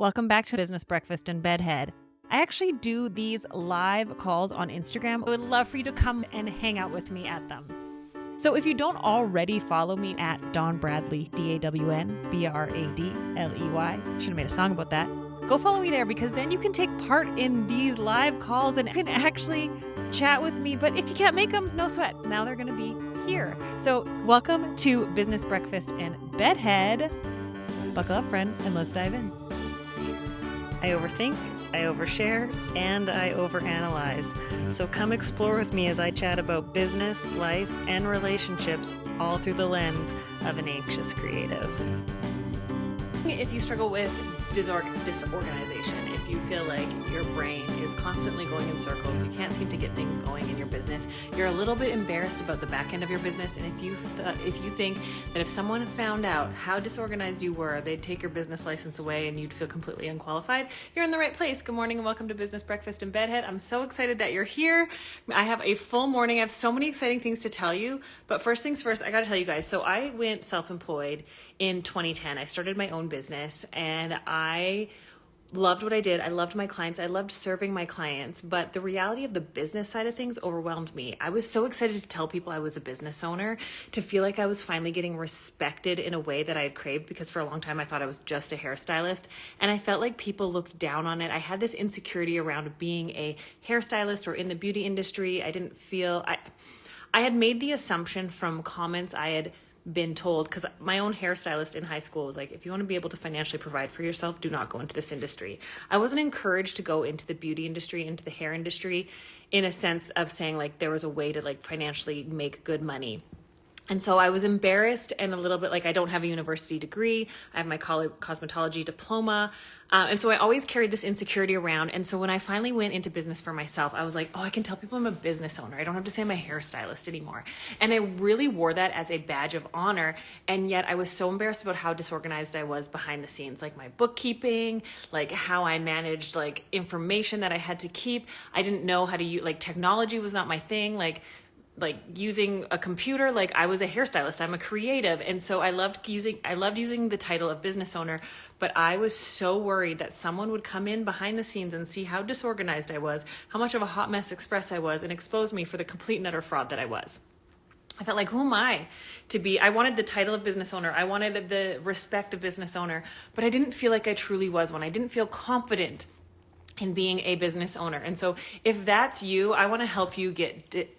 Welcome back to Business Breakfast in Bedhead. I actually do these live calls on Instagram. I would love for you to come and hang out with me at them. So if you don't already follow me at Dawn Bradley, DAWNBRADLEY, should have made a song about that. Go follow me there because then you can take part in these live calls and can actually chat with me. But if you can't make them, no sweat. Now they're going to be here. So welcome to Business Breakfast in Bedhead. Buckle up, friend, and let's dive in. I overthink, I overshare, and I overanalyze. So come explore with me as I chat about business, life, and relationships, all through the lens of an anxious creative. If you struggle with disorganization, if you feel like your brain is constantly going in circles, you can't seem to get things going in your business, you're a little bit embarrassed about the back end of your business, and if you think that if someone found out how disorganized you were, they'd take your business license away and you'd feel completely unqualified, you're in the right place. Good morning and welcome to Business Breakfast in Bedhead. I'm so excited that you're here. I have a full morning. I have so many exciting things to tell you, but first things first, I gotta tell you guys, so I went self-employed in 2010. I started my own business and I loved what I did. I loved my clients. I loved serving my clients, but the reality of the business side of things overwhelmed me. I was so excited to tell people I was a business owner, to feel like I was finally getting respected in a way that I had craved, because for a long time I thought I was just a hairstylist and I felt like people looked down on it. I had this insecurity around being a hairstylist or in the beauty industry. I didn't feel, I had made the assumption from comments I had been told, because my own hairstylist in high school was like, if you want to be able to financially provide for yourself, do not go into this industry. I wasn't encouraged to go into the beauty industry, into the hair industry, in a sense of saying like there was a way to like financially make good money. And so I was embarrassed and a little bit like, I don't have a university degree. I have my cosmetology diploma. And so I always carried this insecurity around. And so when I finally went into business for myself, I was like, oh, I can tell people I'm a business owner. I don't have to say I'm a hairstylist anymore. And I really wore that as a badge of honor. And yet I was so embarrassed about how disorganized I was behind the scenes, like my bookkeeping, like how I managed like information that I had to keep. I didn't know how to use, like technology was not my thing. Like using a computer, like I was a hairstylist, I'm a creative. And so I loved using the title of business owner, but I was so worried that someone would come in behind the scenes and see how disorganized I was, how much of a hot mess express I was, and expose me for the complete and utter fraud that I was. I felt like, who am I to be? I wanted the title of business owner. I wanted the respect of business owner, but I didn't feel like I truly was one. I didn't feel confident in being a business owner. And so if that's you, I want to help you get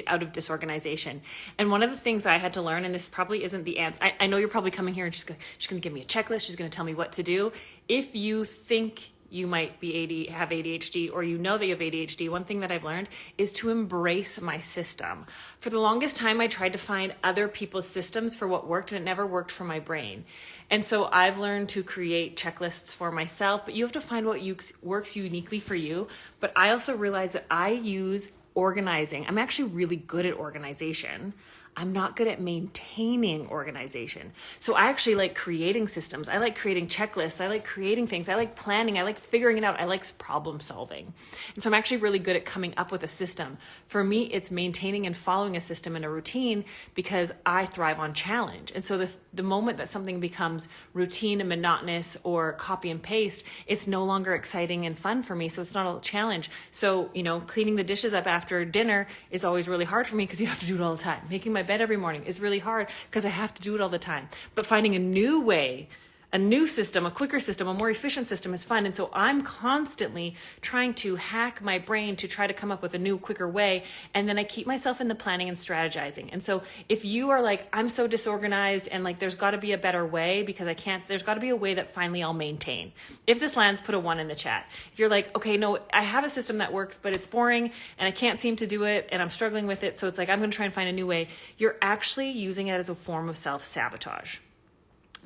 out of disorganization. And one of the things I had to learn, and this probably isn't the answer, I know you're probably coming here and she's going to give me a checklist. She's going to tell me what to do. If you think you might have ADHD, or you know that you have ADHD, one thing that I've learned is to embrace my system. For the longest time, I tried to find other people's systems for what worked, and it never worked for my brain. And so I've learned to create checklists for myself, but you have to find what works uniquely for you. But I also realized that I use organizing. I'm actually really good at organization. I'm not good at maintaining organization. So I actually like creating systems. I like creating checklists. I like creating things. I like planning. I like figuring it out. I like problem solving. And so I'm actually really good at coming up with a system. For me, it's maintaining and following a system and a routine, because I thrive on challenge. And so the moment that something becomes routine and monotonous or copy and paste, it's no longer exciting and fun for me. So it's not a challenge. So, cleaning the dishes up after dinner is always really hard for me because you have to do it all the time. Making my bed every morning is really hard because I have to do it all the time. But finding a new way, a new system, a quicker system, a more efficient system is fun. And so I'm constantly trying to hack my brain to try to come up with a new, quicker way. And then I keep myself in the planning and strategizing. And so if you are like, I'm so disorganized and like, there's got to be a better way because I can't, there's got to be a way that finally I'll maintain. If this lands, put a 1 in the chat. If you're like, okay, no, I have a system that works, but it's boring and I can't seem to do it and I'm struggling with it. So it's like, I'm going to try and find a new way. You're actually using it as a form of self-sabotage,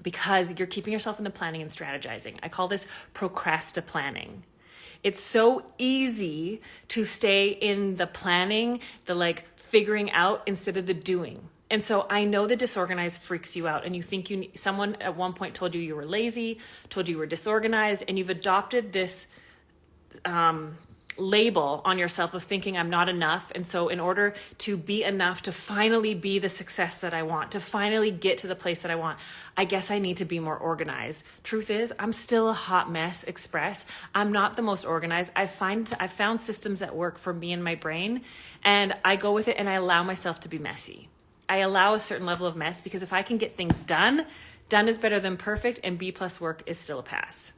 because you're keeping yourself in the planning and strategizing. I call this procrastinating. It's so easy to stay in the planning, the like figuring out instead of the doing. And so I know the disorganized freaks you out, and you think someone at one point told you were lazy, told you were disorganized, and you've adopted this label on yourself of thinking I'm not enough. And so in order to be enough, to finally be the success that I want, to finally get to the place that I want, I guess I need to be more organized. Truth is, I'm still a hot mess express. I'm not the most organized. I've found systems that work for me and my brain, and I go with it and I allow myself to be messy. I allow a certain level of mess because if I can get things done is better than perfect, and B+ work is still a pass.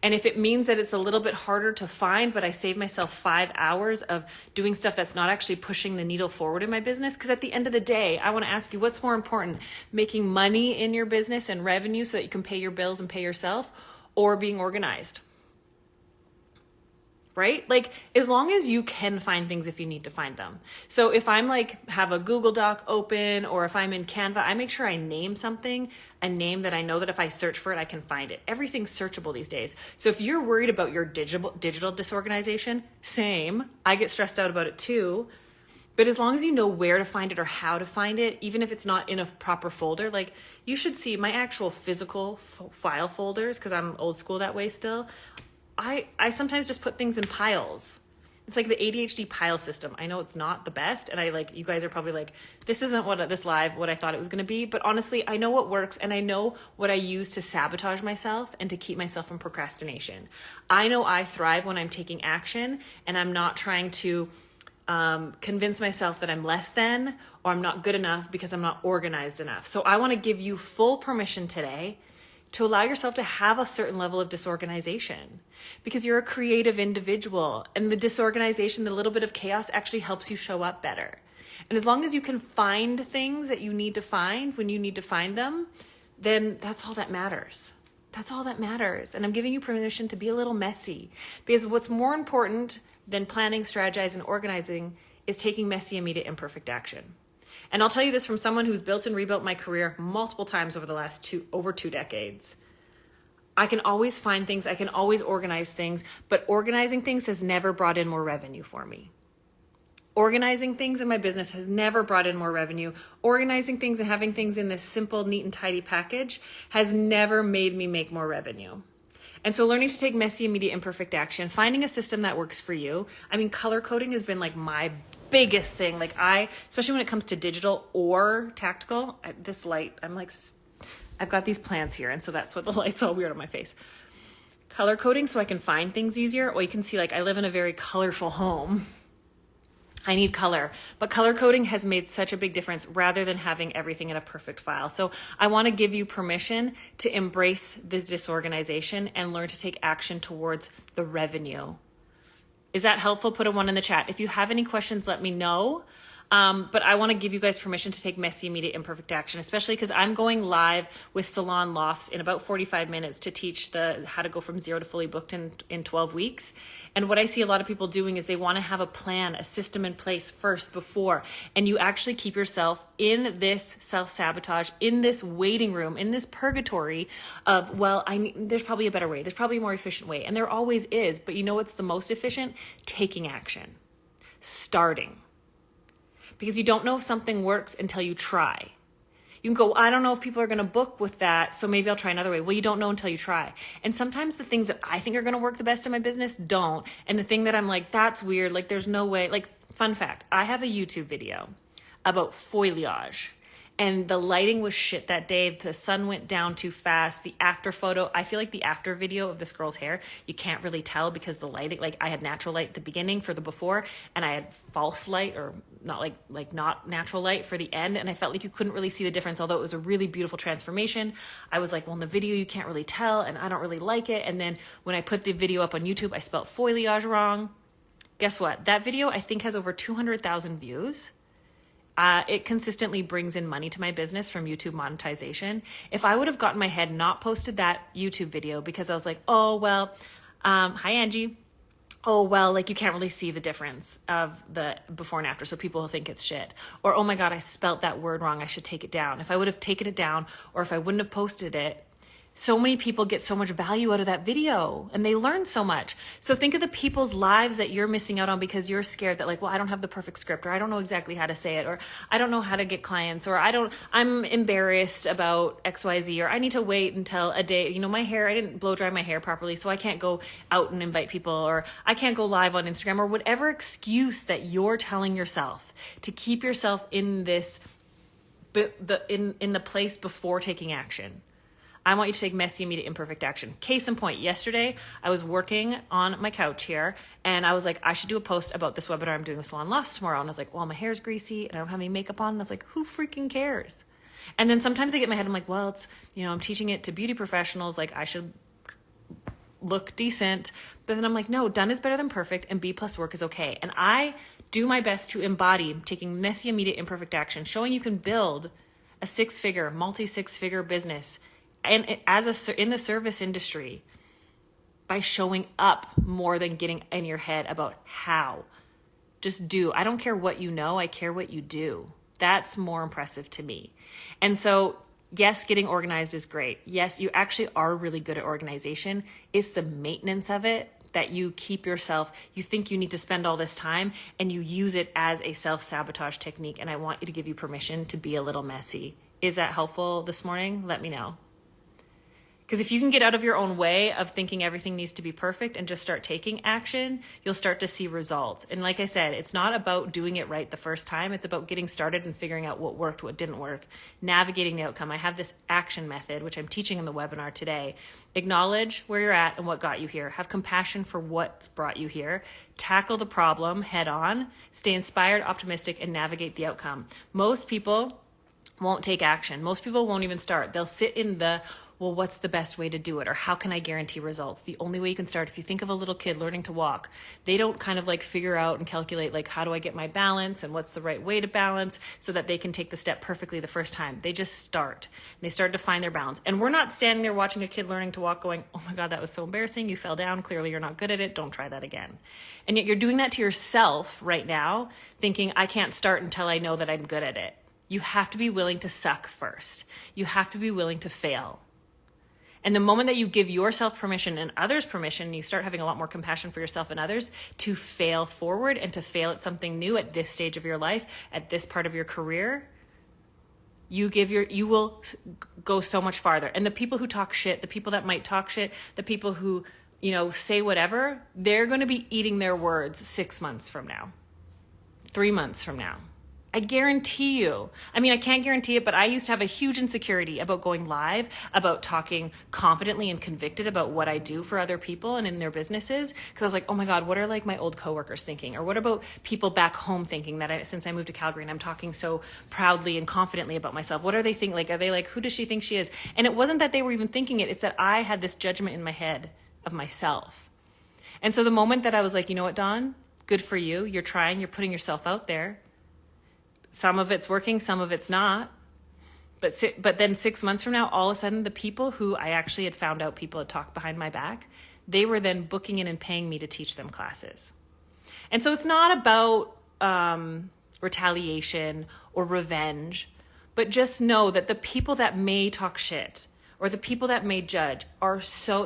And if it means that it's a little bit harder to find, but I save myself 5 hours of doing stuff that's not actually pushing the needle forward in my business, because at the end of the day, I want to ask you, what's more important, making money in your business and revenue so that you can pay your bills and pay yourself, or being organized? Right? Like, as long as you can find things if you need to find them. So if I'm like, have a Google Doc open, or if I'm in Canva, I make sure I name something, a name that I know that if I search for it, I can find it. Everything's searchable these days. So if you're worried about your digital disorganization, same. I get stressed out about it too. But as long as you know where to find it or how to find it, even if it's not in a proper folder, like you should see my actual physical file folders, because I'm old school that way still. I sometimes just put things in piles. It's like the ADHD pile system. I know it's not the best, and you guys are probably like, this isn't what I thought it was going to be, but honestly, I know what works, and I know what I use to sabotage myself and to keep myself in procrastination. I know I thrive when I'm taking action, and I'm not trying to convince myself that I'm less than, or I'm not good enough because I'm not organized enough. So I want to give you full permission today to allow yourself to have a certain level of disorganization, because you're a creative individual, and the disorganization, the little bit of chaos actually helps you show up better. And as long as you can find things that you need to find when you need to find them, then that's all that matters. That's all that matters. And I'm giving you permission to be a little messy, because what's more important than planning, strategizing, and organizing is taking messy, immediate, imperfect action. And I'll tell you this from someone who's built and rebuilt my career multiple times over the last over 2 decades. I can always find things, I can always organize things, but organizing things has never brought in more revenue for me. Organizing things in my business has never brought in more revenue. Organizing things and having things in this simple, neat, and tidy package has never made me make more revenue. And so learning to take messy, immediate, imperfect action, finding a system that works for you. I mean, color coding has been like my biggest thing. Like especially when it comes to digital or tactical, this light, I've got these plants here. And so that's what the light's all weird on my face. Color coding so I can find things easier. Or you can see, like, I live in a very colorful home. I need color, but color coding has made such a big difference rather than having everything in a perfect file. So I want to give you permission to embrace the disorganization and learn to take action towards the revenue. Is that helpful? Put a 1 in the chat. If you have any questions, let me know. But I want to give you guys permission to take messy, immediate, imperfect action, especially because I'm going live with Salon Lofts in about 45 minutes to teach how to go from 0 to fully booked in 12 weeks. And what I see a lot of people doing is they want to have a plan, a system in place first before, and you actually keep yourself in this self-sabotage, in this waiting room, in this purgatory of, there's probably a better way. There's probably a more efficient way. And there always is. But you know what's the most efficient? Taking action. Starting. Because you don't know if something works until you try. You can go, I don't know if people are going to book with that, so maybe I'll try another way. Well, you don't know until you try. And sometimes the things that I think are going to work the best in my business don't. And the thing that I'm like, that's weird, like there's no way. Like, fun fact, I have a YouTube video about foliage. And the lighting was shit that day. The sun went down too fast. The after photo, I feel like the after video of this girl's hair, you can't really tell because the lighting, like I had natural light at the beginning for the before, and I had false light, or not not natural light for the end. And I felt like you couldn't really see the difference, although it was a really beautiful transformation. I was like, well, in the video, you can't really tell, and I don't really like it. And then when I put the video up on YouTube, I spelled foliage wrong. Guess what? That video, I think, has over 200,000 views. It consistently brings in money to my business from YouTube monetization. If I would have gotten my head, not posted that YouTube video because I was like, oh, well, hi, Angie. Oh, well, like you can't really see the difference of the before and after. So people will think it's shit. Or, oh my God, I spelt that word wrong. I should take it down. If I would have taken it down, or if I wouldn't have posted it, So many people get so much value out of that video and they learn so much. So think of the people's lives that you're missing out on because you're scared that like, well, I don't have the perfect script, or I don't know exactly how to say it, or I don't know how to get clients, or I'm embarrassed about XYZ, or I need to wait until a day, my hair, I didn't blow dry my hair properly, so I can't go out and invite people, or I can't go live on Instagram, or whatever excuse that you're telling yourself to keep yourself in this, in the place before taking action. I want you to take messy, immediate, imperfect action. Case in point, yesterday I was working on my couch here and I was like, I should do a post about this webinar I'm doing with Salon Lost tomorrow. And I was like, well, my hair's greasy and I don't have any makeup on. And I was like, who freaking cares? And then sometimes I get in my head, I'm like, well, it's, I'm teaching it to beauty professionals. Like I should look decent. But then I'm like, no, done is better than perfect and B+ work is okay. And I do my best to embody taking messy, immediate, imperfect action, showing you can build a multi-six-figure business and in the service industry by showing up more than getting in your head about how. Just do. I don't care what you know. I care what you do. That's more impressive to me. And so, yes, getting organized is great. Yes, you actually are really good at organization. It's the maintenance of it that you keep yourself, you think you need to spend all this time and you use it as a self-sabotage technique. And I want you to give you permission to be a little messy. Is that helpful this morning? Let me know. Because if you can get out of your own way of thinking everything needs to be perfect and just start taking action, you'll start to see results. And like I said, it's not about doing it right the first time. It's about getting started and figuring out what worked, what didn't work, navigating the outcome. I have this action method, which I'm teaching in the webinar today. Acknowledge where you're at and what got you here. Have compassion for what's brought you here. Tackle the problem head on. Stay inspired, optimistic, and navigate the outcome. Most people won't take action. Most people won't even start. They'll sit in the, well, what's the best way to do it? Or how can I guarantee results? The only way you can start, if you think of a little kid learning to walk, they don't kind of like figure out and calculate like, how do I get my balance and what's the right way to balance so that they can take the step perfectly the first time. They just start. And they start to find their balance. And we're not standing there watching a kid learning to walk going, oh my God, that was so embarrassing. You fell down. Clearly you're not good at it. Don't try that again. And yet you're doing that to yourself right now, thinking I can't start until I know that I'm good at it. You have to be willing to suck first. You have to be willing to fail. And the moment that you give yourself permission and others permission, you start having a lot more compassion for yourself and others to fail forward and to fail at something new at this stage of your life, at this part of your career, you will go so much farther. And the people who talk shit, the people that might talk shit, the people who, say whatever, they're going to be eating their words 6 months from now, 3 months from now. I guarantee you. I mean, I can't guarantee it, but I used to have a huge insecurity about going live, about talking confidently and convicted about what I do for other people and in their businesses. Because I was like, oh my God, what are like my old coworkers thinking? Or what about people back home thinking that since I moved to Calgary and I'm talking so proudly and confidently about myself, what are they thinking? Like, are they like, who does she think she is? And it wasn't that they were even thinking it. It's that I had this judgment in my head of myself. And so the moment that I was like, you know what, Dawn, good for you. You're trying, you're putting yourself out there. Some of it's working, some of it's not. But then 6 months from now, all of a sudden, the people who I actually had found out people had talked behind my back, they were then booking in and paying me to teach them classes. And so it's not about retaliation or revenge, but just know that the people that may talk shit or the people that may judge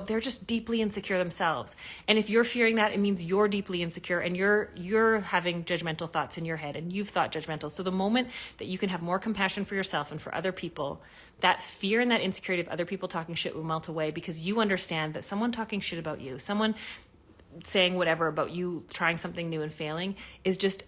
they're just deeply insecure themselves. And if you're fearing that, it means you're deeply insecure and you're having judgmental thoughts in your head and you've thought judgmental. So the moment that you can have more compassion for yourself and for other people, that fear and that insecurity of other people talking shit will melt away because you understand that someone talking shit about you, someone saying whatever about you, trying something new and failing is just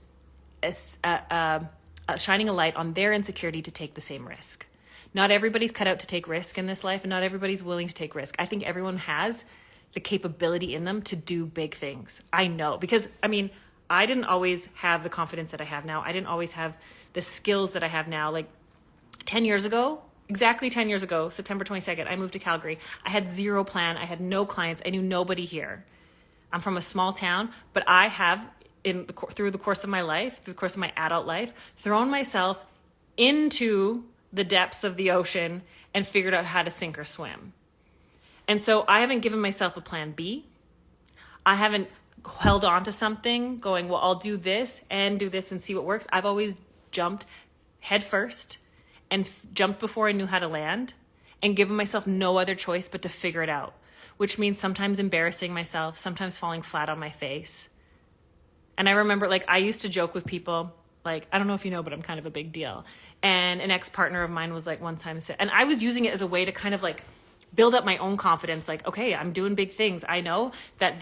shining a light on their insecurity to take the same risk. Not everybody's cut out to take risk in this life and not everybody's willing to take risk. I think everyone has the capability in them to do big things. I know because, I didn't always have the confidence that I have now. I didn't always have the skills that I have now. Like 10 years ago, exactly 10 years ago, September 22nd, I moved to Calgary. I had zero plan. I had no clients. I knew nobody here. I'm from a small town, but I have, through the course of my life, through the course of my adult life, thrown myself into the depths of the ocean and figured out how to sink or swim. And so I haven't given myself a plan B. I haven't held on to something going, well, I'll do this and see what works. I've always jumped head first and jumped before I knew how to land and given myself no other choice but to figure it out, which means sometimes embarrassing myself, sometimes falling flat on my face. And I remember, like, I used to joke with people, like, I don't know if you know, but I'm kind of a big deal. And an ex-partner of mine was like one time, and I was using it as a way to kind of like build up my own confidence. Like, okay, I'm doing big things. I know that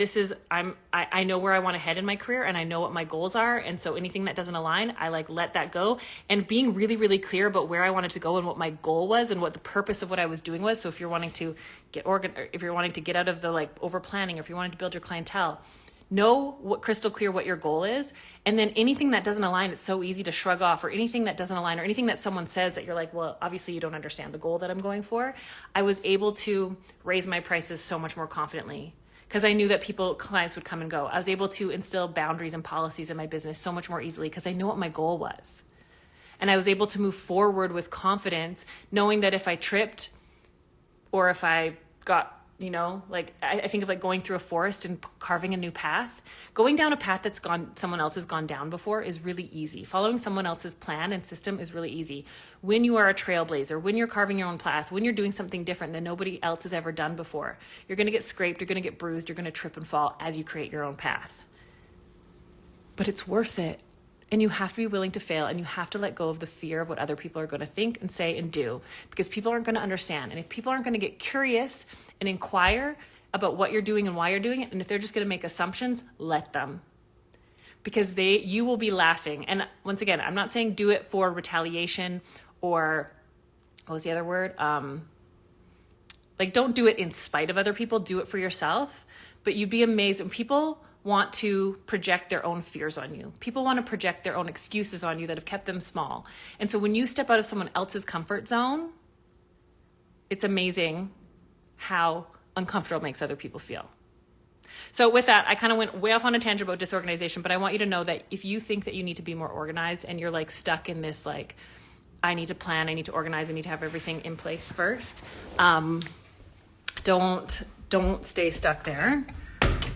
I know where I want to head in my career, and I know what my goals are. And so anything that doesn't align, I like let that go, and being really, really clear about where I wanted to go and what my goal was and what the purpose of what I was doing was. So if you're wanting to if you're wanting to get out of the like over planning, or if you're wanting to build your clientele, know what crystal clear what your goal is. And then anything that doesn't align, it's so easy to shrug off, or anything that doesn't align, or anything that someone says that you're like, well, obviously you don't understand the goal that I'm going for. I was able to raise my prices so much more confidently because I knew that clients would come and go. I was able to instill boundaries and policies in my business so much more easily because I know what my goal was. And I was able to move forward with confidence, knowing that if I tripped, or if I got, like I think of like going through a forest and carving a new path. Going down a path someone else has gone down before is really easy. Following someone else's plan and system is really easy. When you are a trailblazer, when you're carving your own path, when you're doing something different than nobody else has ever done before, you're going to get scraped, you're going to get bruised, you're going to trip and fall as you create your own path. But it's worth it. And you have to be willing to fail, and you have to let go of the fear of what other people are going to think and say and do, because people aren't going to understand. And if people aren't going to get curious and inquire about what you're doing and why you're doing it, and if they're just going to make assumptions, let them. Because you will be laughing. And once again, I'm not saying do it for retaliation, or what was the other word? Like, don't do it in spite of other people. Do it for yourself. But you'd be amazed when people want to project their own fears on you. People want to project their own excuses on you that have kept them small. And so when you step out of someone else's comfort zone, it's amazing how uncomfortable it makes other people feel. So with that, I kind of went way off on a tangent about disorganization, but I want you to know that if you think that you need to be more organized and you're like stuck in this, like, I need to plan, I need to organize, I need to have everything in place first, don't stay stuck there.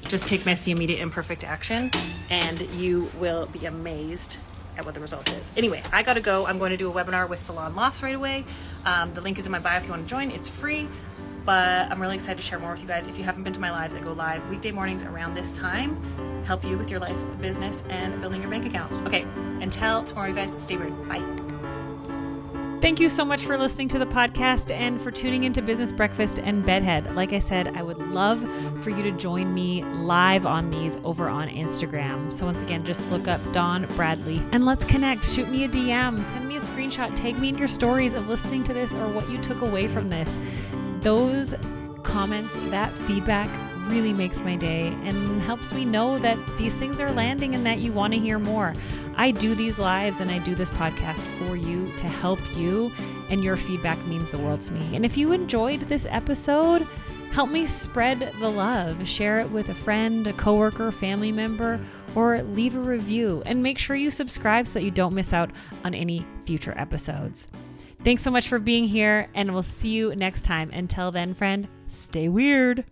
Just take messy, immediate, imperfect action, and you will be amazed at what the result is. Anyway, I gotta go. I'm going to do a webinar with Salon Lofts right away. The link is in my bio if you want to join. It's free, but I'm really excited to share more with you guys. If you haven't been to my lives, I go live weekday mornings around this time, help you with your life, business, and building your bank account. Okay, until tomorrow, you guys, stay weird. Bye. Thank you so much for listening to the podcast and for tuning into Business Breakfast and Bedhead. Like I said, I would love for you to join me live on these over on Instagram. So once again, just look up Dawn Bradley and let's connect. Shoot me a DM, send me a screenshot, tag me in your stories of listening to this or what you took away from this. Those comments, that feedback really makes my day and helps me know that these things are landing and that you want to hear more. I do these lives and I do this podcast for you to help you, and your feedback means the world to me. And if you enjoyed this episode, help me spread the love. Share it with a friend, a coworker, family member, or leave a review. And make sure you subscribe so that you don't miss out on any future episodes. Thanks so much for being here, and we'll see you next time. Until then, friend, stay weird.